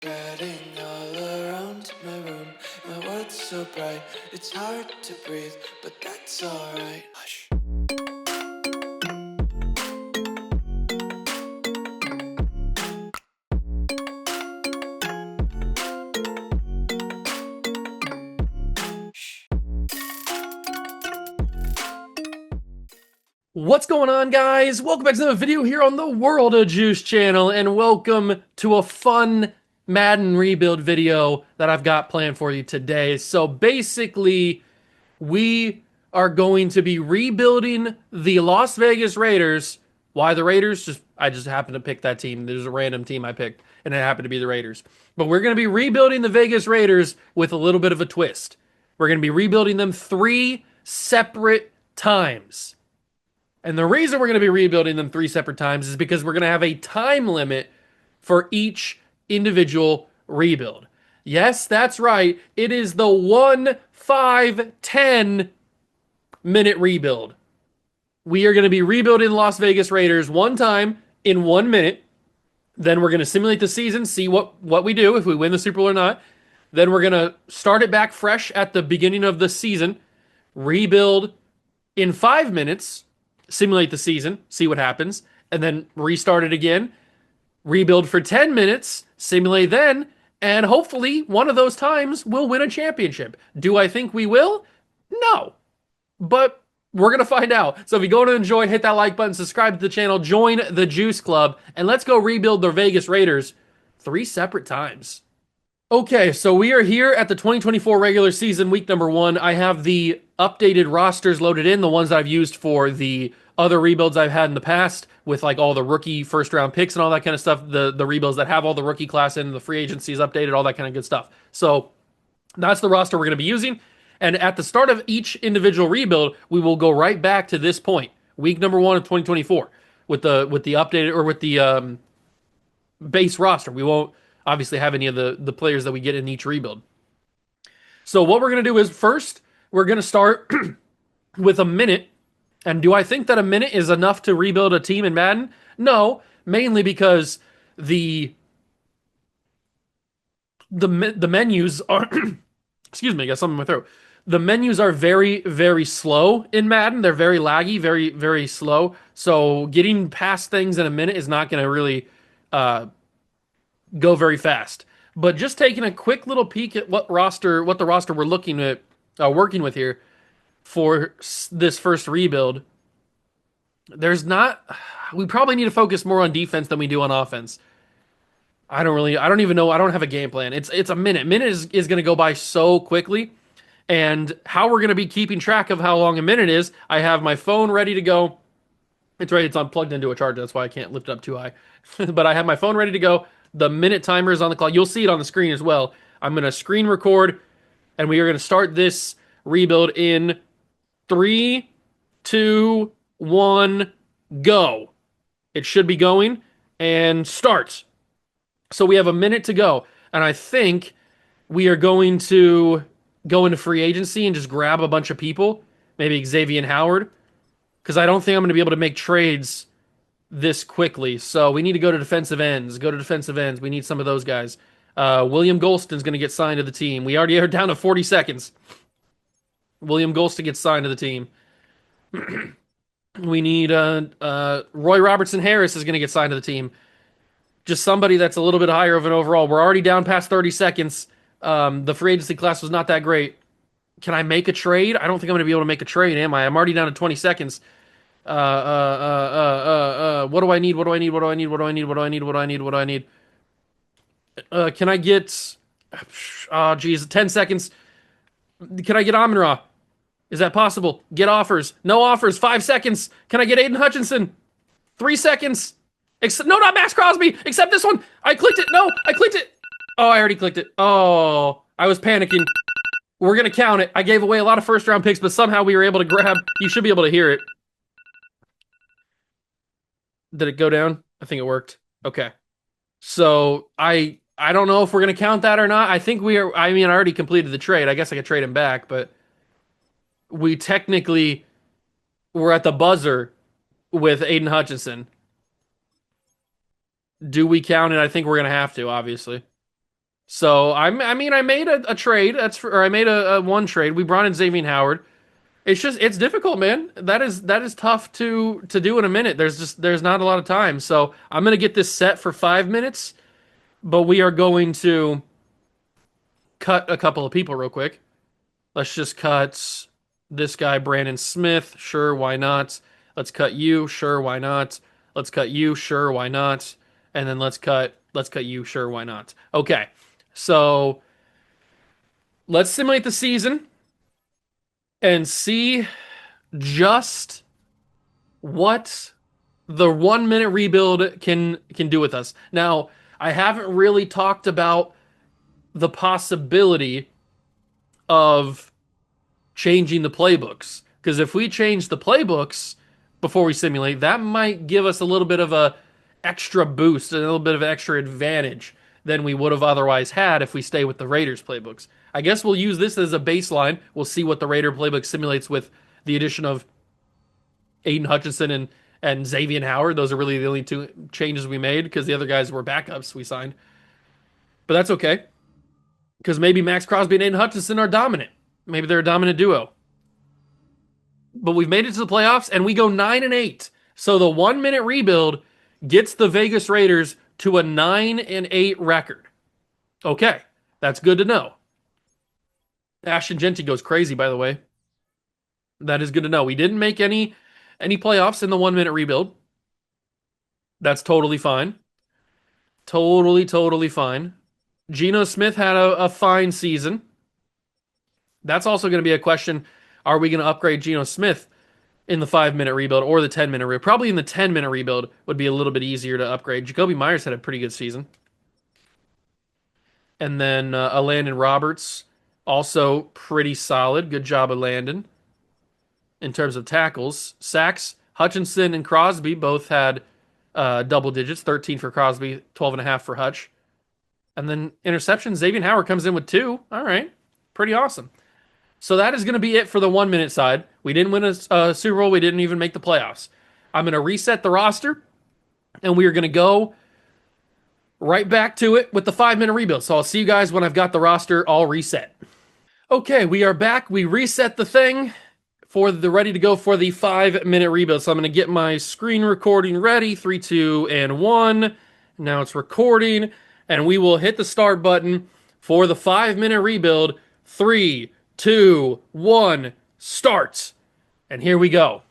Spreading all around my room, my world's so bright, it's hard to breathe, but that's alright. Hush. What's going on, guys? Welcome back to another video here on the World of Juice channel, and welcome to a fun Madden rebuild video that I've got planned for you today. So basically, we are going to be rebuilding the Las Vegas Raiders. Why the Raiders? I just happened to pick that team. There's a random team I picked, and it happened to be the Raiders. But we're going to be rebuilding the Vegas Raiders with a little bit of a twist. We're going to be rebuilding them 3 separate times. And the reason we're going to be rebuilding them 3 separate times is because we're going to have a time limit for each individual rebuild. Yes, that's right. It is the 1, 5, 10 minute rebuild. We are going to be rebuilding Las Vegas Raiders one time in 1 minute. Then we're going to simulate the season, see what we do, if we win the Super Bowl or not. Then we're going to start it back fresh at the beginning of the season, rebuild in 5 minutes, simulate the season, see what happens, and then restart it again, rebuild for 10 minutes, simulate then, and hopefully one of those times we'll win a championship. Do I think we will? No. But we're going to find out. So if you go to enjoy, hit that like button, subscribe to the channel, join the Juice Club, and let's go rebuild the Vegas Raiders 3 separate times. Okay, so we are here at the 2024 regular season, week number 1. I have the updated rosters loaded in, the ones that I've used for the other rebuilds I've had in the past, with like all the rookie first round picks and all that kind of stuff, the rebuilds that have all the rookie class in, the free agencies updated, all that kind of good stuff. So that's the roster we're going to be using. And at the start of each individual rebuild, we will go right back to this point, week number 1 of 2024, with the updated, or with the base roster. We won't obviously have any of the players that we get in each rebuild. So what we're going to do is, first, we're going to start with a minute. And do I think that a minute is enough to rebuild a team in Madden? No, mainly because the menus are excuse me, I got something in my throat. The menus are very, very slow in Madden. They're very laggy, very, very slow. So getting past things in a minute is not going to really go very fast. But just taking a quick little peek at what the roster we're looking at, working with here for this first rebuild, we probably need to focus more on defense than we do on offense. I don't even know. I don't have a game plan. It's a minute. Minute is going to go by so quickly. And how we're going to be keeping track of how long a minute is, I have my phone ready to go. It's ready. It's unplugged into a charger. That's why I can't lift it up too high. But I have my phone ready to go. The minute timer is on the clock. You'll see it on the screen as well. I'm going to screen record, and we are going to start this rebuild in 3, 2, 1, go. It should be going, and start. So we have a minute to go, and I think we are going to go into free agency and just grab a bunch of people, maybe Xavier Howard, because I don't think I'm going to be able to make trades this quickly. So we need to go to defensive ends. We need some of those guys. William Golston's going to get signed to the team. We already are down to 40 seconds. William Golston gets signed to the team. We need Roy Robertson Harris is going to get signed to the team. Just somebody that's a little bit higher of an overall. We're already down past 30 seconds. The free agency class was not that great. Can I make a trade? I don't think I'm going to be able to make a trade, am I? I'm already down to 20 seconds. What do I need? Can I get, oh geez, 10 seconds. Can I get Amon-Ra? Is that possible? Get offers. No offers. 5 seconds. Can I get Aiden Hutchinson? 3 seconds. No, not Max Crosby. Except this one. I clicked it. No, I clicked it. Oh, I already clicked it. Oh, I was panicking. We're going to count it. I gave away a lot of first round picks, but somehow we were able to grab. You should be able to hear it. Did it go down? I think it worked. Okay. So I don't know if we're going to count that or not. I think we are. I mean, I already completed the trade. I guess I could trade him back, but we technically were at the buzzer with Aiden Hutchinson. Do we count it? I think we're going to have to, obviously. So I mean, I made a trade. Or I made a one trade. We brought in Xavier Howard. It's difficult, man. That is tough to do in a minute. There's not a lot of time. So I'm gonna get this set for 5 minutes, but we are going to cut a couple of people real quick. Let's just cut this guy, Brandon Smith. Sure, why not? Let's cut you. Sure, why not? Let's cut you. Sure, why not? And then let's cut you. Sure, why not? Okay. So let's simulate the season and see just what the 1 minute rebuild can do with us. Now, I haven't really talked about the possibility of changing the playbooks, because if we change the playbooks before we simulate, that might give us a little bit of a extra boost, a little bit of extra advantage than we would have otherwise had if we stay with the Raiders playbooks. I guess we'll use this as a baseline. We'll see what the Raider playbook simulates with the addition of Aiden Hutchinson and Xavier Howard. Those are really the only two changes we made because the other guys were backups we signed. But that's okay because maybe Max Crosby and Aiden Hutchinson are dominant. Maybe they're a dominant duo. But we've made it to the playoffs and we go 9-8. So the 1 minute rebuild gets the Vegas Raiders to a 9-8 record. Okay, that's good to know. Ashton Genty goes crazy, by the way. That is good to know. We didn't make any playoffs in the 1 minute rebuild. That's totally fine. Totally fine. Geno Smith had a fine season. That's also going to be a question. Are we going to upgrade Geno Smith in the 5 minute rebuild or the 10 minute rebuild? Probably in the 10 minute rebuild would be a little bit easier to upgrade. Jacoby Myers had a pretty good season. And then Landon Roberts, also pretty solid. Good job of Landon in terms of tackles. Sacks, Hutchinson and Crosby both had double digits, 13 for Crosby, 12.5 for Hutch. And then interception, Xavier Howard comes in with 2. All right, pretty awesome. So that is going to be it for the 1 minute side. We didn't win a Super Bowl. We didn't even make the playoffs. I'm going to reset the roster, and we are going to go right back to it with the 5 minute rebuild. So I'll see you guys when I've got the roster all reset. Okay, we are back. We reset the thing for the ready to go for the 5 minute rebuild. So I'm going to get my screen recording ready. 3, 2, and 1. Now it's recording, and we will hit the start button for the 5 minute rebuild. 3, 2, 1, start. And here we go.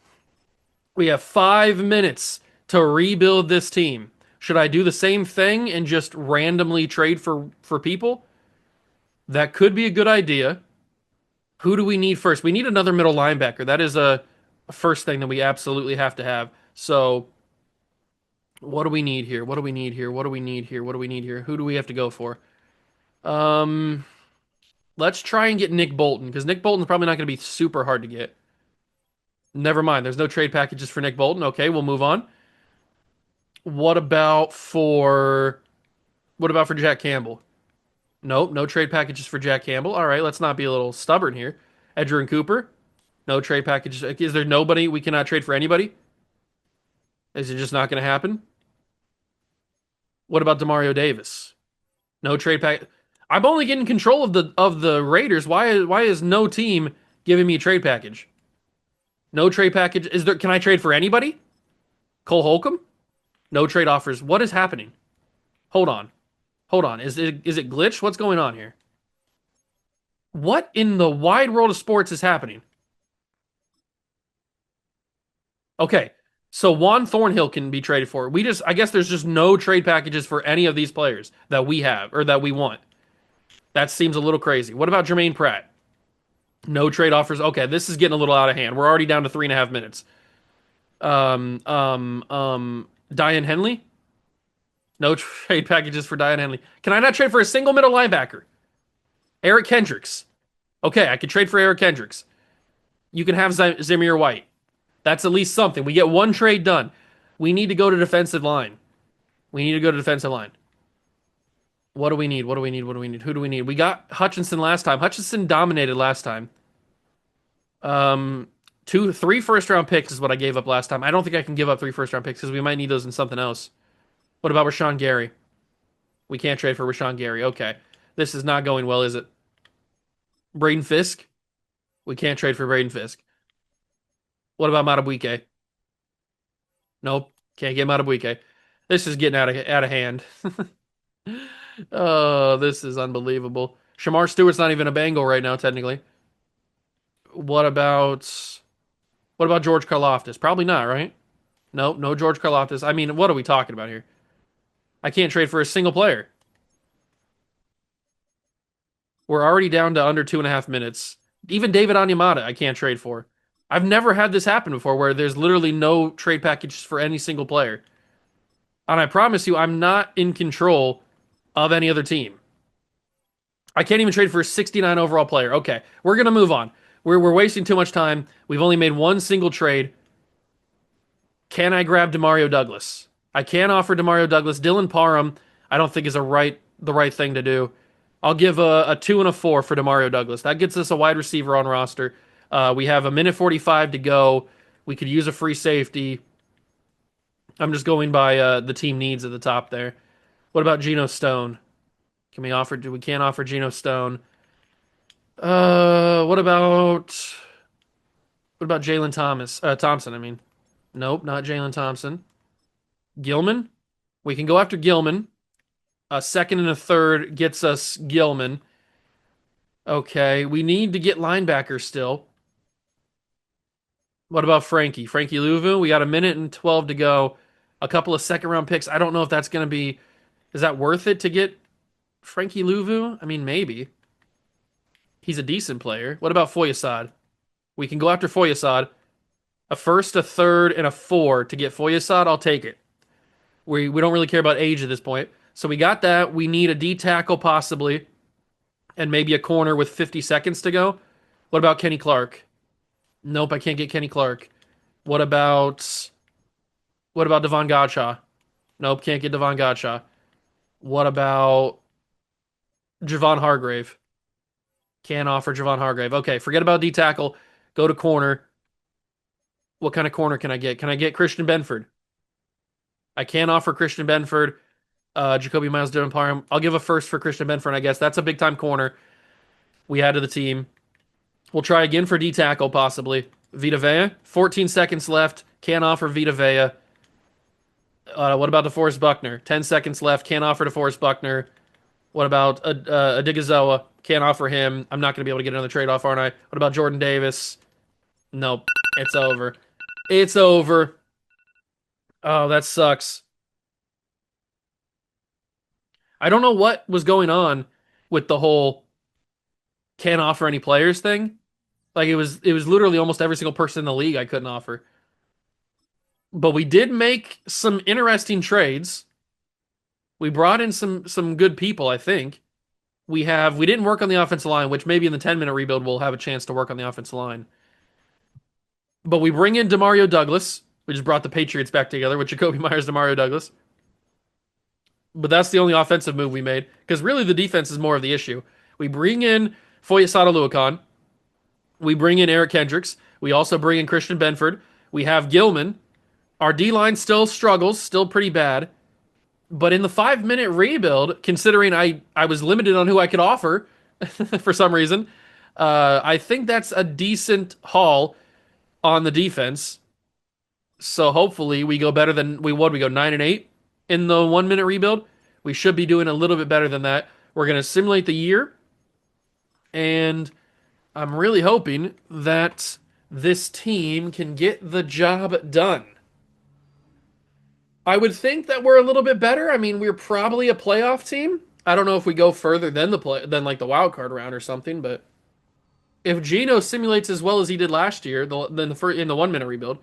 We have 5 minutes to rebuild this team. Should I do the same thing and just randomly trade for people? That could be a good idea. Who do we need first? We need another middle linebacker. That is a first thing that we absolutely have to have. So what do we need here? What do we need here? What do we need here? What do we need here? Who do we have to go for? Let's try and get Nick Bolton, because Nick Bolton's probably not going to be super hard to get. Never mind. There's no trade packages for Nick Bolton. Okay, we'll move on. What about for Jack Campbell? Nope, no trade packages for Jack Campbell. All right, let's not be a little stubborn here. Edgerrin Cooper, no trade packages. Is there nobody we cannot trade for anybody? Is it just not going to happen? What about Demario Davis? No trade pack. I'm only getting control of the Raiders. Why is no team giving me a trade package? No trade package. Is there? Can I trade for anybody? Cole Holcomb? No trade offers. What is happening? Hold on. Is it glitched? What's going on here? What in the wide world of sports is happening? Okay, so Juan Thornhill can be traded for. I guess there's just no trade packages for any of these players that we have or that we want. That seems a little crazy. What about Jermaine Pratt? No trade offers. Okay, this is getting a little out of hand. We're already down to 3.5 minutes. Diane Henley? No trade packages for Diane Henley. Can I not trade for a single middle linebacker? Eric Kendricks. Okay, I could trade for Eric Kendricks. You can have Zamir White. That's at least something. We get one trade done. We need to go to defensive line. What do we need? Who do we need? We got Hutchinson last time. Hutchinson dominated last time. 3 first-round picks is what I gave up last time. I don't think I can give up 3 first-round picks because we might need those in something else. What about Rashawn Gary? We can't trade for Rashawn Gary. Okay. This is not going well, is it? Braden Fisk? We can't trade for Braden Fisk. What about Matabuike? Nope. Can't get Matabuike. This is getting out of hand. Oh, this is unbelievable. Shamar Stewart's not even a Bengal right now, technically. What about what about George Karlaftis? Probably not, right? Nope, no George Karlaftis. I mean, what are we talking about here? I can't trade for a single player. We're already down to under 2.5 minutes. Even David Onyemata, I can't trade for. I've never had this happen before where there's literally no trade packages for any single player. And I promise you, I'm not in control of any other team. I can't even trade for a 69 overall player. Okay, we're going to move on. We're wasting too much time. We've only made one single trade. Can I grab Demario Douglas? I can offer Demario Douglas. Dylan Parham, I don't think is the right thing to do. I'll give a 2 and a 4 for Demario Douglas. That gets us a wide receiver on roster. We have a minute 45 to go. We could use a free safety. I'm just going by the team needs at the top there. What about Geno Stone? Can we offer? We can't offer Geno Stone. What about Jalen Thomas? Thompson, I mean. Nope, not Jalen Thompson. Gilman? We can go after Gilman. A second and a third gets us Gilman. Okay, we need to get linebackers still. What about Frankie? Frankie Louvu? We got a minute and 12 to go. A couple of second round picks. I don't know if that's going to be. Is that worth it to get Frankie Louvu? I mean, maybe. He's a decent player. What about Foyesade? We can go after Foyesade. A first, a third, and a 4 to get Foyesade. I'll take it. We don't really care about age at this point. So we got that. We need a D tackle possibly, and maybe a corner with 50 seconds to go. What about Kenny Clark? Nope, I can't get Kenny Clark. What about Devon Godshaw? Nope, can't get Devon Godshaw. What about Javon Hargrave? Can't offer Javon Hargrave. Okay, forget about D tackle. Go to corner. What kind of corner can I get? Can I get Christian Benford? I can't offer Christian Benford. Jacoby Miles, Dylan Parham. I'll give a first for Christian Benford, I guess. That's a big time corner we add to the team. We'll try again for D tackle, possibly. Vita Vea, 14 seconds left. Can't offer Vita Vea. What about DeForest Buckner? 10 seconds left. Can't offer DeForest Buckner. What about Adigazoa? Can't offer him. I'm not going to be able to get another trade off, aren't I? What about Jordan Davis? Nope. It's over. It's over. Oh, that sucks. I don't know what was going on with the whole can't offer any players thing. Like it was literally almost every single person in the league I couldn't offer. But we did make some interesting trades. We brought in some good people, I think. We didn't work on the offensive line, which maybe in the 10-minute rebuild we'll have a chance to work on the offensive line. But we bring in Demario Douglas. We just brought the Patriots back together with Jacoby Myers, Demario Douglas. But that's the only offensive move we made because really the defense is more of the issue. We bring in Foyesade Oluokun. We bring in Eric Kendricks. We also bring in Christian Benford. We have Gilman. Our D line still struggles, still pretty bad. But in the 5-minute rebuild, considering I was limited on who I could offer for some reason, I think that's a decent haul on the defense. So hopefully we go better than we go 9-8 in the 1-minute rebuild. We should be doing a little bit better than that. We're going to simulate the year, and I'm really hoping that this team can get the job done. I would think that we're a little bit better. I mean, we're probably a playoff team. I don't know if we go further than than like the wild card round or something, but if Geno simulates as well as he did last year, in the 1-minute rebuild,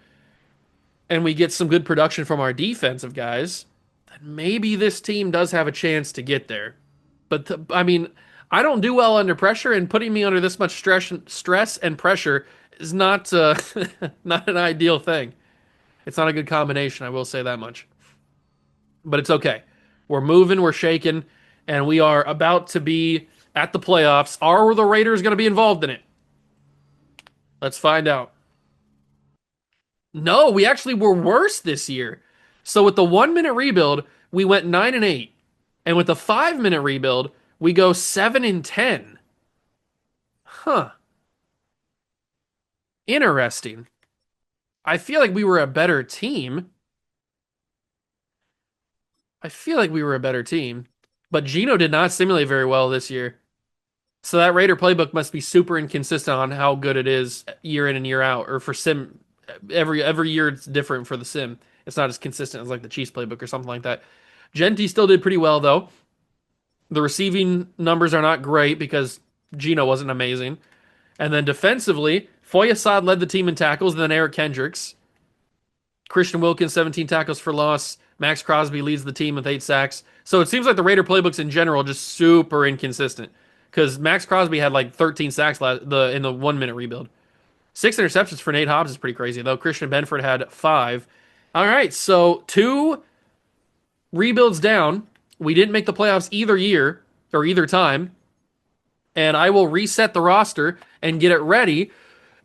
and we get some good production from our defensive guys, then maybe this team does have a chance to get there. But I mean, I don't do well under pressure, and putting me under this much stress and pressure is not not an ideal thing. It's not a good combination, I will say that much. But it's okay. We're moving, we're shaking, and we are about to be at the playoffs. Are the Raiders going to be involved in it? Let's find out. No, we actually were worse this year. So with the 1-minute rebuild, we went 9-8. And with the 5-minute rebuild, We go 7-10. Huh. Interesting. I feel like we were a better team. I feel like we were a better team. But Geno did not simulate very well this year. So that Raider playbook must be super inconsistent on how good it is year in and year out, or for sim every year it's different for the sim. It's not as consistent as like the Chiefs playbook or something like that. Genti still did pretty well though. The receiving numbers are not great because Geno wasn't amazing. And then defensively, Foyesade led the team in tackles, and then Eric Kendricks. Christian Wilkins, 17 tackles for loss. Max Crosby leads the team with 8 sacks. So it seems like the Raider playbooks in general just super inconsistent. Because Max Crosby had like 13 sacks in the 1 minute rebuild. 6 interceptions for Nate Hobbs is pretty crazy, though. Christian Benford had 5. All right, so 2 rebuilds down. We didn't make the playoffs either year or either time. And I will reset the roster and get it ready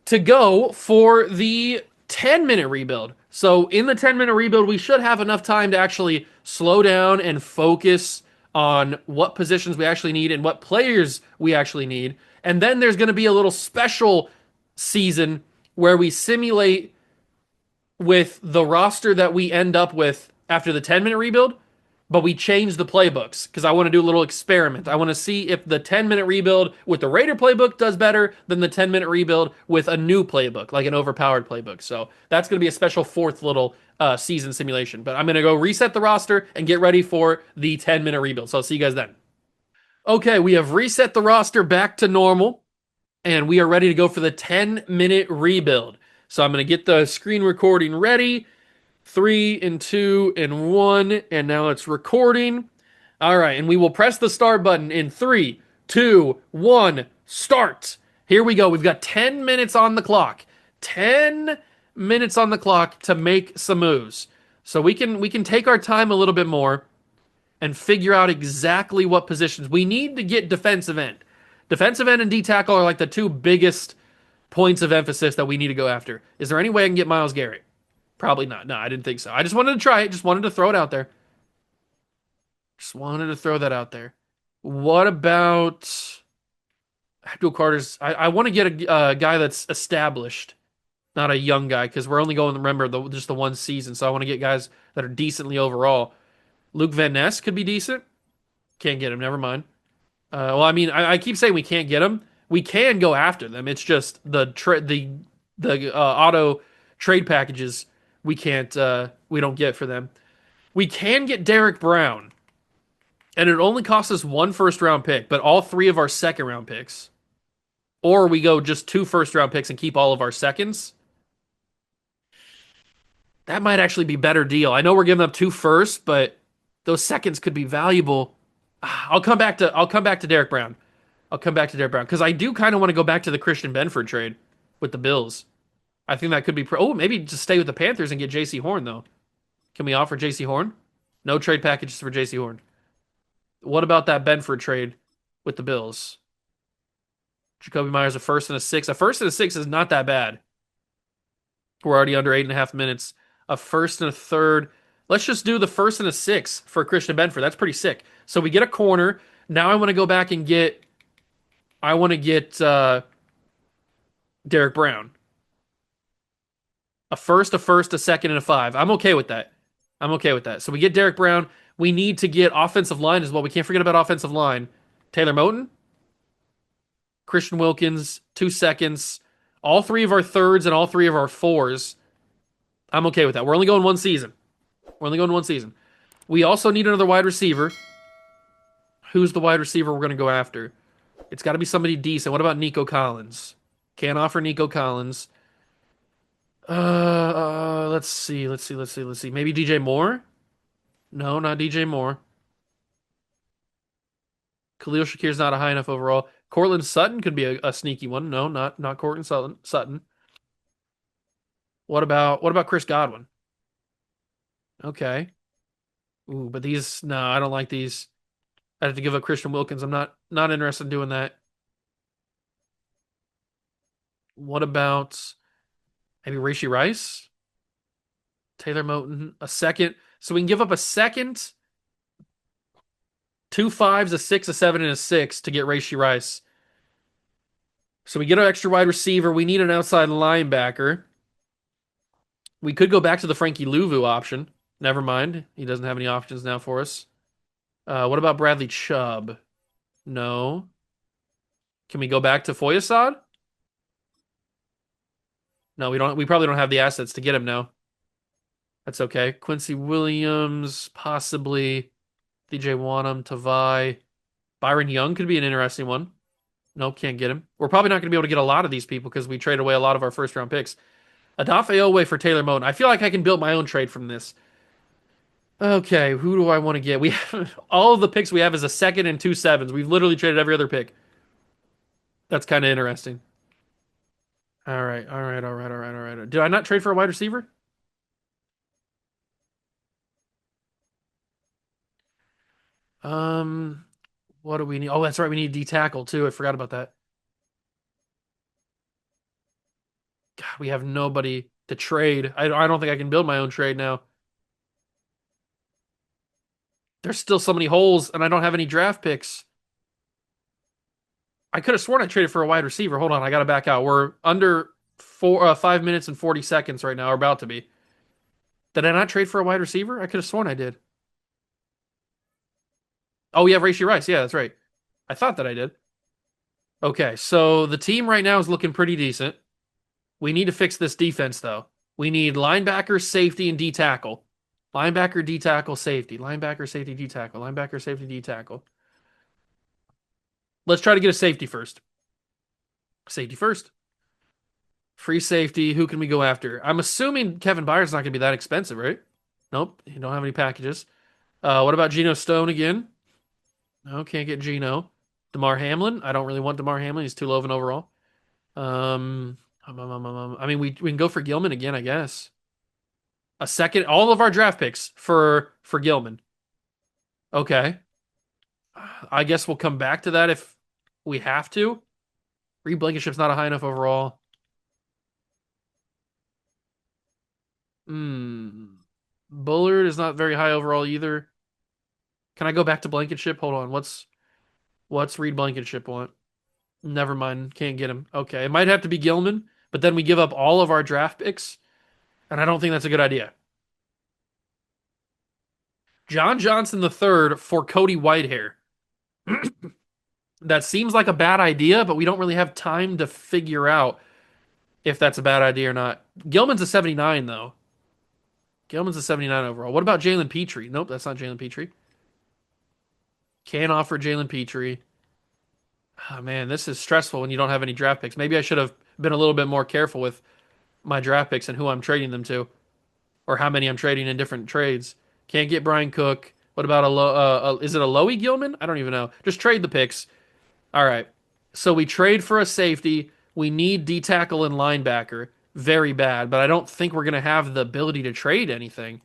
to go for the 10-minute rebuild. So in the 10-minute rebuild, we should have enough time to actually slow down and focus on what positions we actually need and what players we actually need. And then there's going to be a little special season where we simulate with the roster that we end up with after the 10-minute rebuild, but we change the playbooks because I want to do a little experiment. I want to see if the 10-minute rebuild with the Raider playbook does better than the 10-minute rebuild with a new playbook, like an overpowered playbook. So that's going to be a special fourth little season simulation. But I'm going to go reset the roster and get ready for the 10-minute rebuild. So I'll see you guys then. Okay, we have reset the roster back to normal, and we are ready to go for the 10-minute rebuild. So I'm going to get the screen recording ready. 3 and 2 and 1, and now it's recording. All right, and we will press the start button in 3, 2, 1, start. Here we go. We've got 10 minutes on the clock. 10 minutes on the clock to make some moves. So we can take our time a little bit more and figure out exactly what positions we need to get defensive end. Defensive end and D tackle are like the 2 biggest points of emphasis that we need to go after. Is there any way I can get Myles Garrett? Probably not. No, I didn't think so. I just wanted to try it. Just wanted to throw it out there. Just wanted to throw that out there. What about Abdul Carter's? I want to get a guy that's established, not a young guy, because we're only going to remember just the one season. So I want to get guys that are decently overall. Luke Van Ness could be decent. Can't get him. Never mind. Well, I mean, I keep saying we can't get them. We can go after them. It's just the auto trade packages we don't get for them. We can get Derek Brown, and it only costs us 1 first round pick, but all 3 of our second round picks. Or we go just 2 first round picks and keep all of our seconds. That might actually be a better deal. I know we're giving up 2 firsts, but those seconds could be valuable. I'll come back to Derek Brown. I'll come back to Derek Brown because I do kind of want to go back to the Christian Benford trade with the Bills. I think that could be maybe just stay with the Panthers and get J.C. Horn though. Can we offer J.C. Horn? No trade packages for J.C. Horn. What about that Benford trade with the Bills? Jacoby Myers, a first and a six. A first and a six is not that bad. We're already under 8.5 minutes. A first and a third. Let's just do the first and a six for Christian Benford. That's pretty sick. So we get a corner. Now I want to go back and get. I want to get Derek Brown. A first, a second, and a 5. I'm okay with that. I'm okay with that. So we get Derek Brown. We need to get offensive line as well. We can't forget about offensive line. Taylor Moton, Christian Wilkins, 2 seconds, all 3 of our thirds and all 3 of our fours. I'm okay with that. We're only going one season. We're only going one season. We also need another wide receiver. Who's the wide receiver we're going to go after? It's got to be somebody decent. What about Nico Collins? Can't offer Nico Collins. Let's see. Maybe DJ Moore? No, not DJ Moore. Khalil Shakir's not a high enough overall. Cortland Sutton could be a sneaky one. No, not Cortland Sutton. What about Chris Godwin? Okay. Ooh, but these no, I don't like these. I have to give up Christian Wilkins. I'm not interested in doing that. What about maybe Rashee Rice? Taylor Moton, a second. So we can give up a second Two fives, a six, a seven, and a six to get Raishi Rice. So we get our extra wide receiver. We need an outside linebacker. We could go back to the Frankie Louvu option. Never mind. He doesn't have any options now for us. What about Bradley Chubb? No. Can we go back to Foyesade? No, we don't. We probably don't have the assets to get him now. That's okay. Quincy Williams, possibly. DJ Wanham, Tavai. Byron Young could be an interesting one. Nope, can't get him. We're probably not going to be able to get a lot of these people because we traded away a lot of our first round picks. Adafe Owe for Taylor Moton. I feel like I can build my own trade from this. Okay, who do I want to get? We have all of the picks we have is a second and two sevens. We've literally traded every other pick. That's kind of interesting. All right, all right, all right, all right, all right. Did I not trade for a wide receiver? Um, what do we need? Oh, that's right. We need D tackle too. I forgot about that. God, we have nobody to trade. I don't think I can build my own trade now. There's still so many holes, and I don't have any draft picks. I could have sworn I traded for a wide receiver. Hold on, I gotta back out. We're under 5 minutes and 40 seconds right now, or about to be. Did I not trade for a wide receiver? I could have sworn I did. Oh, we have Raishi Rice. Yeah, that's right. I thought that I did. Okay, so the team right now is looking pretty decent. We need to fix this defense, though. We need linebacker, safety, and D tackle. Linebacker, D tackle, safety. Linebacker, safety, D tackle. Linebacker, safety, D tackle. Let's try to get a safety first. Safety first. Free safety. Who can we go after? I'm assuming Kevin Byard's not going to be that expensive, right? Nope. You don't have any packages. What about Geno Stone again? No, can't get Geno. DeMar Hamlin. I don't really want DeMar Hamlin. He's too low of an overall. I mean, we can go for Gilman again, I guess. A second, all of our draft picks for Gilman. Okay. I guess we'll come back to that if we have to. Reed Blankenship's not a high enough overall. Hmm. Bullard is not very high overall either. Can I go back to Blankenship? Hold on. What's Reed Blankenship want? Never mind. Can't get him. Okay. It might have to be Gilman, but then we give up all of our draft picks, and I don't think that's a good idea. John Johnson the third for Cody Whitehair. That seems like a bad idea, but we don't really have time to figure out if that's a bad idea or not. Gilman's a 79, though. Gilman's a 79 overall. What about Jalen Petrie? Nope, that's not Jalen Petrie. Can't offer Jalen Petrie. Oh, man, this is stressful when you don't have any draft picks. Maybe I should have been a little bit more careful with my draft picks and who I'm trading them to, or how many I'm trading in different trades. Can't get Brian Cook. What about is it a Lowy Gilman? I don't even know. Just trade the picks. All right. So we trade for a safety. We need D tackle and linebacker. Very bad, but I don't think we're going to have the ability to trade anything.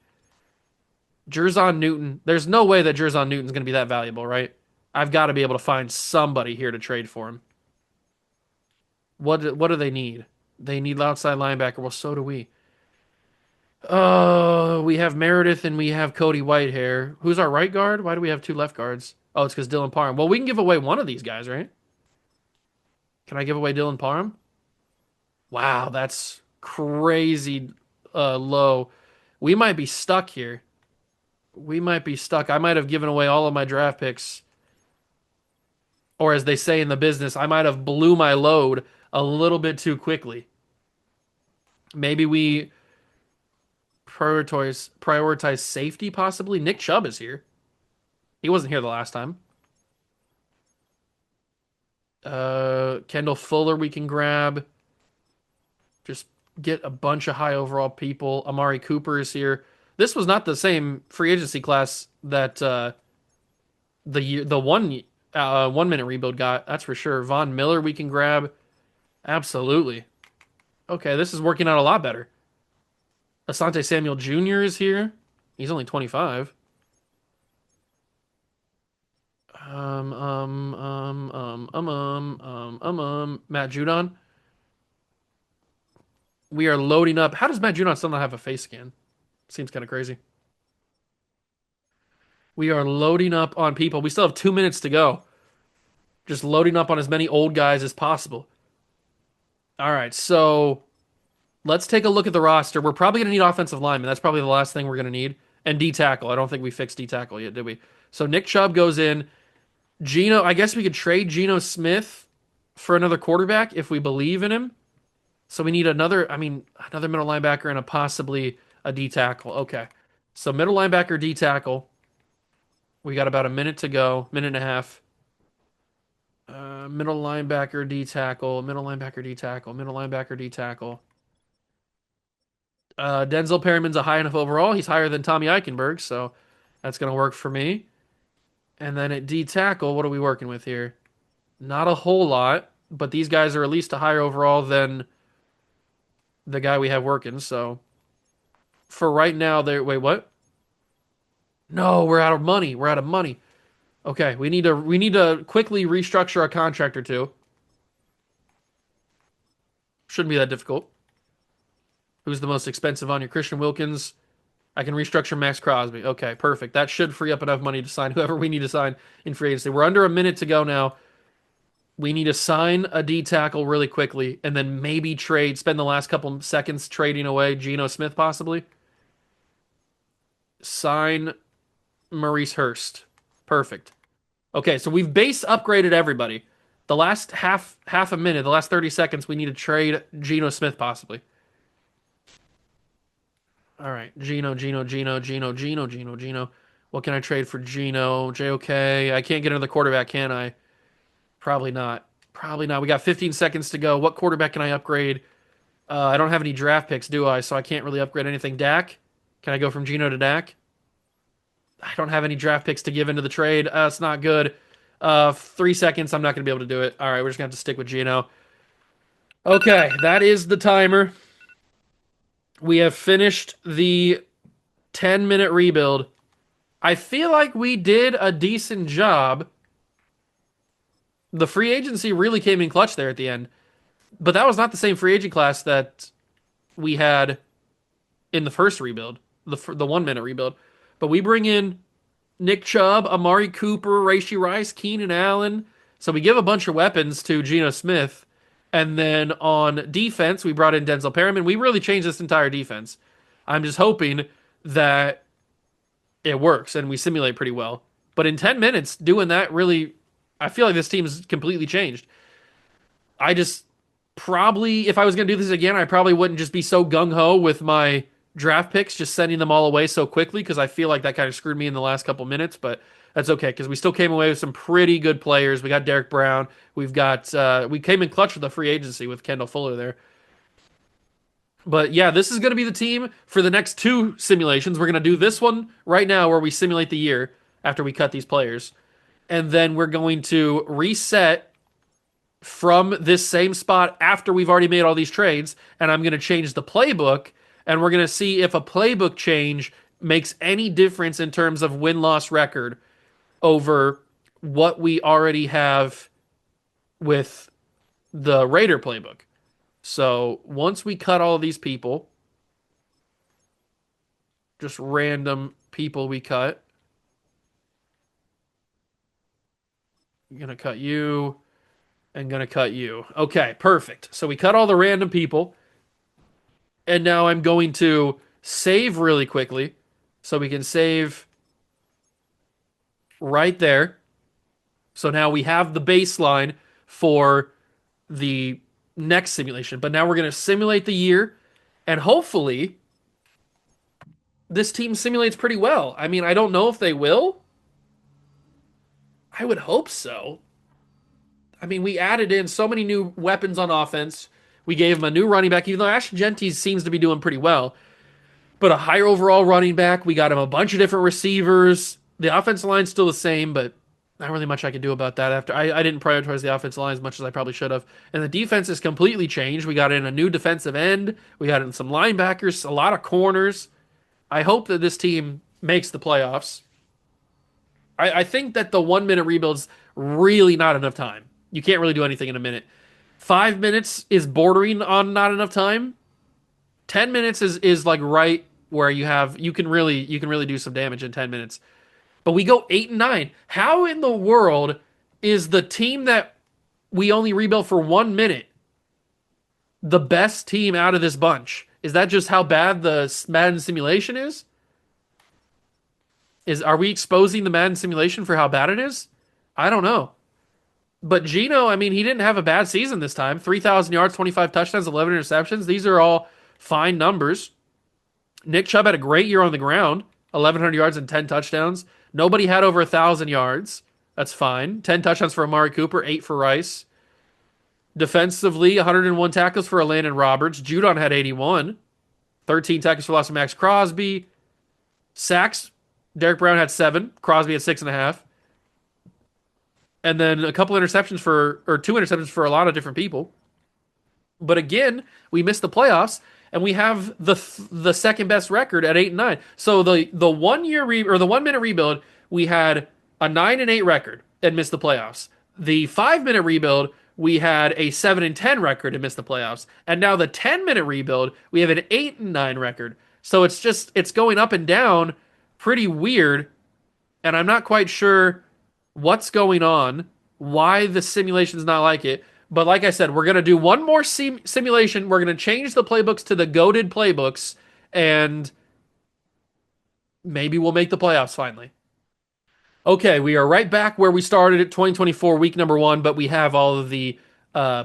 Jerzon Newton. There's no way that Jerzon Newton's going to be that valuable, right? I've got to be able to find somebody here to trade for him. What do they need? They need outside linebacker. Well, so do we. Oh, we have Meredith and we have Cody Whitehair. Who's our right guard? Why do we have two left guards? Oh, it's because Dylan Parham. Well, we can give away one of these guys, right? Can I give away Dylan Parham? Wow, that's crazy low. We might be stuck here. We might be stuck. I might have given away all of my draft picks. Or as they say in the business, I might have blew my load a little bit too quickly. Maybe we prioritize safety possibly. Nick Chubb is here. He wasn't here the last time. Kendall Fuller we can grab. Just get a bunch of high overall people. Amari Cooper is here. This was not the same free agency class that the 1 minute rebuild got. That's for sure. Von Miller we can grab. Absolutely. Okay, this is working out a lot better. Asante Samuel Jr. is here. He's only 25. Matt Judon. We are loading up. How does Matt Judon still not have a face scan? Seems kind of crazy. We are loading up on people. We still have 2 minutes to go. Just loading up on as many old guys as possible. All right, so let's take a look at the roster. We're probably going to need offensive linemen. That's probably the last thing we're going to need. And D tackle. I don't think we fixed D tackle yet, did we? So Nick Chubb goes in. Geno, I guess we could trade Geno Smith for another quarterback if we believe in him. So we need another middle linebacker and possibly a D tackle. Okay. So middle linebacker, D tackle. We got about a minute to go, minute and a half. Middle linebacker, D tackle, middle linebacker, D tackle, middle linebacker, D tackle. Denzel Perryman's a high enough overall. He's higher than Tommy Eichenberg, so that's going to work for me. And then at D tackle, what are we working with here? Not a whole lot, but these guys are at least a higher overall than the guy we have working. So for right now, wait, what? No, we're out of money. We're out of money. Okay, we need to quickly restructure a contract or two. Shouldn't be that difficult. Who's the most expensive on your Christian Wilkins? I can restructure Max Crosby. Okay, perfect. That should free up enough money to sign whoever we need to sign in free agency. We're under a minute to go now. We need to sign a D tackle really quickly and then maybe spend the last couple seconds trading away Geno Smith possibly. Sign Maurice Hurst. Perfect. Okay, so we've base upgraded everybody. The last half a minute, the last 30 seconds, we need to trade Geno Smith possibly. All right, Geno. What can I trade for Geno? JOK. I can't get another quarterback, can I? Probably not. Probably not. We got 15 seconds to go. What quarterback can I upgrade? I don't have any draft picks, do I? So I can't really upgrade anything. Dak? Can I go from Geno to Dak? I don't have any draft picks to give into the trade. It's not good. 3 seconds. I'm not going to be able to do it. All right, we're just going to have to stick with Geno. Okay, that is the timer. We have finished the 10-minute rebuild. I feel like we did a decent job. The free agency really came in clutch there at the end. But that was not the same free agent class that we had in the first rebuild, the 1 minute rebuild. But we bring in Nick Chubb, Amari Cooper, Rashee Rice, Keenan Allen. So we give a bunch of weapons to Geno Smith. And then on defense, we brought in Denzel Perryman. We really changed this entire defense. I'm just hoping that it works and we simulate pretty well. But in 10 minutes, doing that really, I feel like this team has completely changed. I just probably, if I was going to do this again, I probably wouldn't just be so gung-ho with my draft picks, just sending them all away so quickly, because I feel like that kind of screwed me in the last couple minutes, but that's okay, because we still came away with some pretty good players. We got Derek Brown. We came in clutch with the free agency with Kendall Fuller there. But yeah, this is going to be the team for the next two simulations. We're going to do this one right now where we simulate the year after we cut these players. And then we're going to reset from this same spot after we've already made all these trades. And I'm going to change the playbook. And we're going to see if a playbook change makes any difference in terms of win-loss record over what we already have with the Raider playbook. So once we cut all of these people, just random people we cut. I'm going to cut you and going to cut you. Okay, perfect. So we cut all the random people. And now I'm going to save really quickly. So we can save right there. So now we have the baseline for the next simulation. But now we're going to simulate the year. And hopefully, this team simulates pretty well. I mean, I don't know if they will. I would hope so. I mean, we added in so many new weapons on offense. We gave him a new running back, even though Ashton Jeanty seems to be doing pretty well. But a higher overall running back. We got him a bunch of different receivers. The offensive line's still the same, but not really much I can do about that. After I didn't prioritize the offensive line as much as I probably should have. And the defense is completely changed. We got in a new defensive end. We got in some linebackers, a lot of corners. I hope that this team makes the playoffs. I think that the 1 minute rebuild's really not enough time. You can't really do anything in a minute. 5 minutes is bordering on not enough time. 10 minutes is like right where you can really do some damage in 10 minutes. but we go 8-9. How in the world is the team that we only rebuilt for 1 minute the best team out of this bunch? Is that just how bad the Madden simulation is? Are we exposing the Madden simulation for how bad it is? I don't know. But Geno, I mean, he didn't have a bad season this time. 3,000 yards, 25 touchdowns, 11 interceptions. These are all fine numbers. Nick Chubb had a great year on the ground, 1,100 yards and 10 touchdowns. Nobody had over 1,000 yards. That's fine. 10 touchdowns for Amari Cooper, 8 for Rice. Defensively, 101 tackles for Landon Roberts. Judon had 81. 13 tackles for loss of Max Crosby. Sacks, Derek Brown had 7. Crosby had 6.5. And then a couple interceptions or 2 interceptions for a lot of different people. But again, we missed the playoffs, and we have the second best record at 8-9. So the 1 year or the 1 minute rebuild, we had a 9-8 record and missed the playoffs. The 5 minute rebuild, we had a 7-10 record and missed the playoffs. And now the 10 minute rebuild, we have an 8-9 record. So it's going up and down, pretty weird. And I'm not quite sure what's going on, why the simulation's not like it. But like I said, we're going to do one more simulation. We're going to change the playbooks to the goated playbooks, and maybe we'll make the playoffs finally. Okay, we are right back where we started at 2024, week number 1, but we have all of the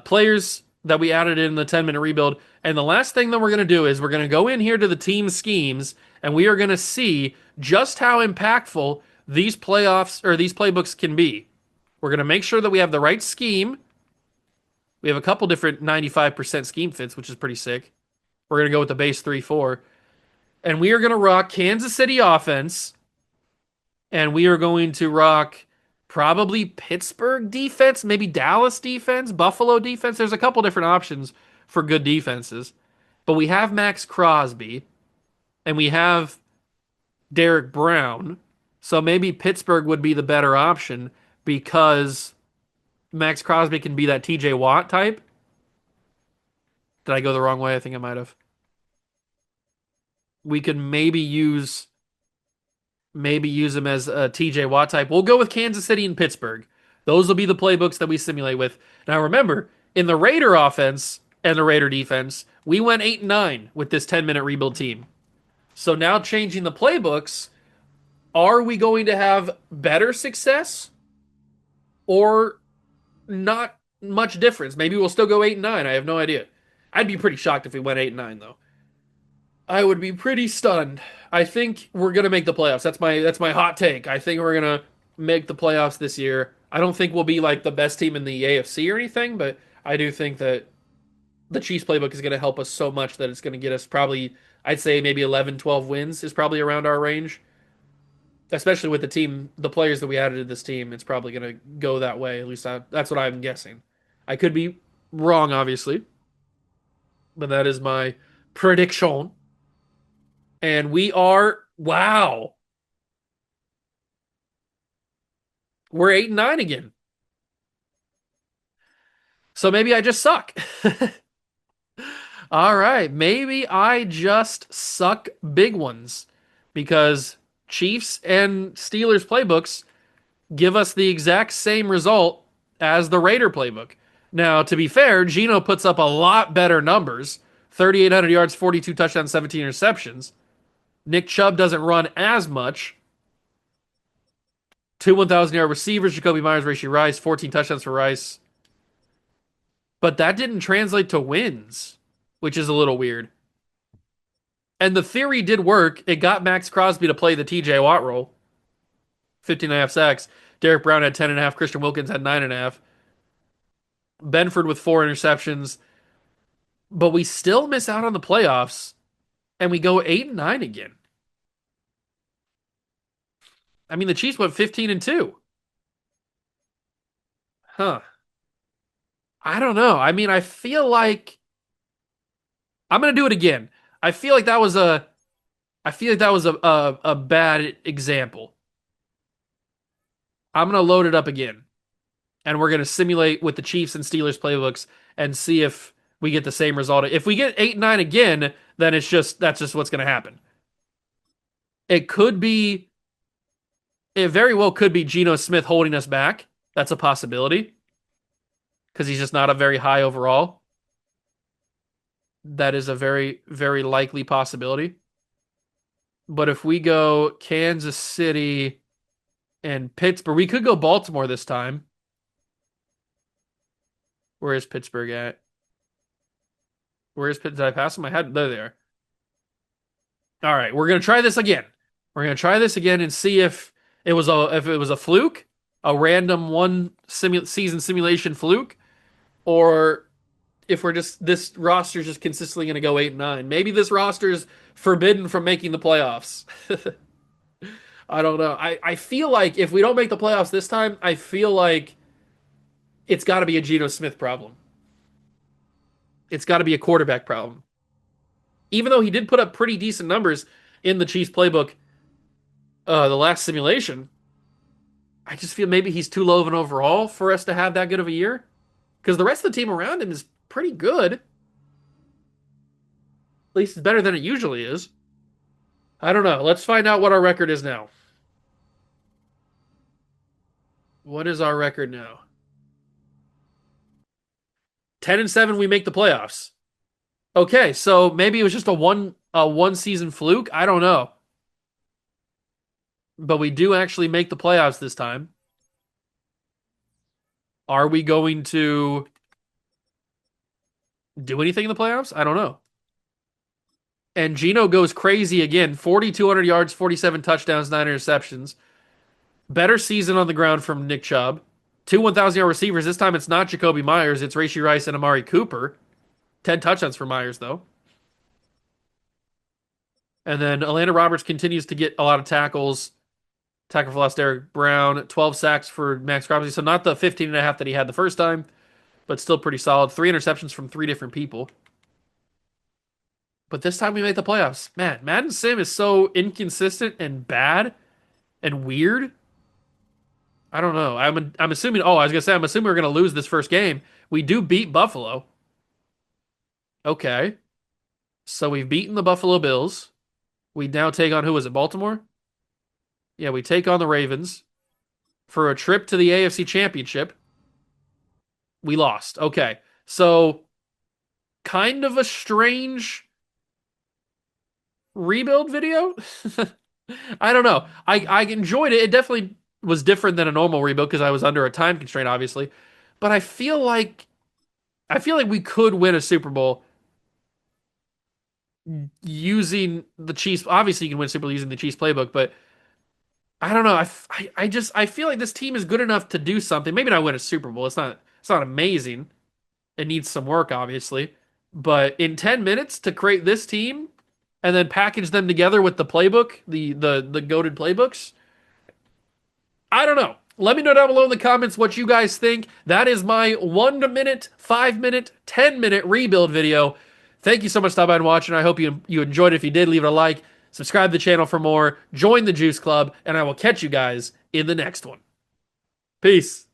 players that we added in the 10-minute rebuild. And the last thing that we're going to do is we're going to go in here to the team schemes, and we are going to see just how impactful these playoffs or these playbooks can be. We're going to make sure that we have the right scheme. We have a couple different 95% scheme fits, which is pretty sick. We're going to go with the base 3-4. And we are going to rock Kansas City offense. And we are going to rock probably Pittsburgh defense, maybe Dallas defense, Buffalo defense. There's a couple different options for good defenses. But we have Max Crosby. And we have Derek Brown. So maybe Pittsburgh would be the better option because Max Crosby can be that TJ Watt type. Did I go the wrong way? I think I might have. We could maybe use him as a TJ Watt type. We'll go with Kansas City and Pittsburgh. Those will be the playbooks that we simulate with. Now remember, in the Raider offense and the Raider defense, we went 8-9 with this 10-minute rebuild team. So now changing the playbooks, are we going to have better success or not much difference? Maybe we'll still go 8-9. I have no idea. I'd be pretty shocked if we went 8-9 though. I would be pretty stunned. I think we're gonna make the playoffs. That's my hot take. I think we're gonna make the playoffs this year. I don't think we'll be like the best team in the AFC or anything, but I do think that the Chiefs playbook is gonna help us so much that it's gonna get us probably, I'd say maybe 11, 12 wins is probably around our range. Especially with the players that we added to this team, it's probably going to go that way. At least that's what I'm guessing. I could be wrong, obviously, but that is my prediction. And wow, we're 8-9 again. So maybe I just suck. All right, maybe I just suck big ones because Chiefs and Steelers playbooks give us the exact same result as the Raider playbook. Now, to be fair, Geno puts up a lot better numbers. 3,800 yards, 42 touchdowns, 17 interceptions. Nick Chubb doesn't run as much. 2 1,000-yard receivers, Jacoby Myers, Rashee Rice, 14 touchdowns for Rice. But that didn't translate to wins, which is a little weird. And the theory did work. It got Max Crosby to play the TJ Watt role. 15.5 sacks. Derek Brown had 10.5. Christian Wilkins had 9.5. Benford with 4 interceptions. But we still miss out on the playoffs. And we go 8-9 again. I mean, the Chiefs went 15-2. Huh. I don't know. I mean, I feel like I'm going to do it again. I feel like that was a bad example. I'm going to load it up again. And we're going to simulate with the Chiefs and Steelers playbooks and see if we get the same result. If we get 8-9 again, then that's just what's going to happen. It could be It very well could be Geno Smith holding us back. That's a possibility because he's just not a very high overall. That is a very, very likely possibility. But if we go Kansas City and Pittsburgh, we could go Baltimore this time. Where is Pittsburgh at? Where is Pitt? Did I pass them? I had there they are. All right, we're gonna try this again. We're gonna try this again and see if it was a fluke, a random season simulation fluke, or if we're just this roster's just consistently gonna go 8-9. Maybe this roster's forbidden from making the playoffs. I don't know. I feel like if we don't make the playoffs this time, I feel like it's got to be a Geno Smith problem. It's got to be a quarterback problem. Even though he did put up pretty decent numbers in the Chiefs playbook, the last simulation, I just feel maybe he's too low of an overall for us to have that good of a year. Because the rest of the team around him is pretty good. At least it's better than it usually is. I don't know. Let's find out what our record is now. What is our record now? 10-7, we make the playoffs. Okay, so maybe it was just a one season fluke. I don't know. But we do actually make the playoffs this time. Are we going to do anything in the playoffs? I don't know. And Geno goes crazy again. 4,200 yards, 47 touchdowns, 9 interceptions. Better season on the ground from Nick Chubb. 2 1,000-yard receivers. This time it's not Jacoby Myers. It's Rashee Rice and Amari Cooper. 10 touchdowns for Myers, though. And then Atlanta Roberts continues to get a lot of tackles. Tackle for loss, Derek Brown. 12 sacks for Max Crosby. So not the 15 and a half that he had the first time, but still pretty solid. 3 interceptions from 3 different people. But this time we made the playoffs. Man, Madden Sim is so inconsistent and bad and weird. I don't know. I'm assuming. Oh, I was gonna say I'm assuming we're gonna lose this first game. We do beat Buffalo. Okay, so we've beaten the Buffalo Bills. We now take on who is it? Baltimore. Yeah, we take on the Ravens for a trip to the AFC Championship. We lost. Okay, so kind of a strange rebuild video. I don't know. I enjoyed it. It definitely was different than a normal rebuild because I was under a time constraint, obviously. But I feel like we could win a Super Bowl using the Chiefs. Obviously, you can win Super Bowl using the Chiefs playbook, but I don't know. I feel like this team is good enough to do something. Maybe not win a Super Bowl. It's not amazing. It needs some work, obviously. But in 10 minutes to create this team and then package them together with the playbook, the goated playbooks, I don't know. Let me know down below in the comments what you guys think. That is my 1 minute, 5 minute, 10-minute rebuild video. Thank you so much for stopping by and watching. I hope you enjoyed it. If you did, leave it a like. Subscribe to the channel for more. Join the Juice Club, and I will catch you guys in the next one. Peace.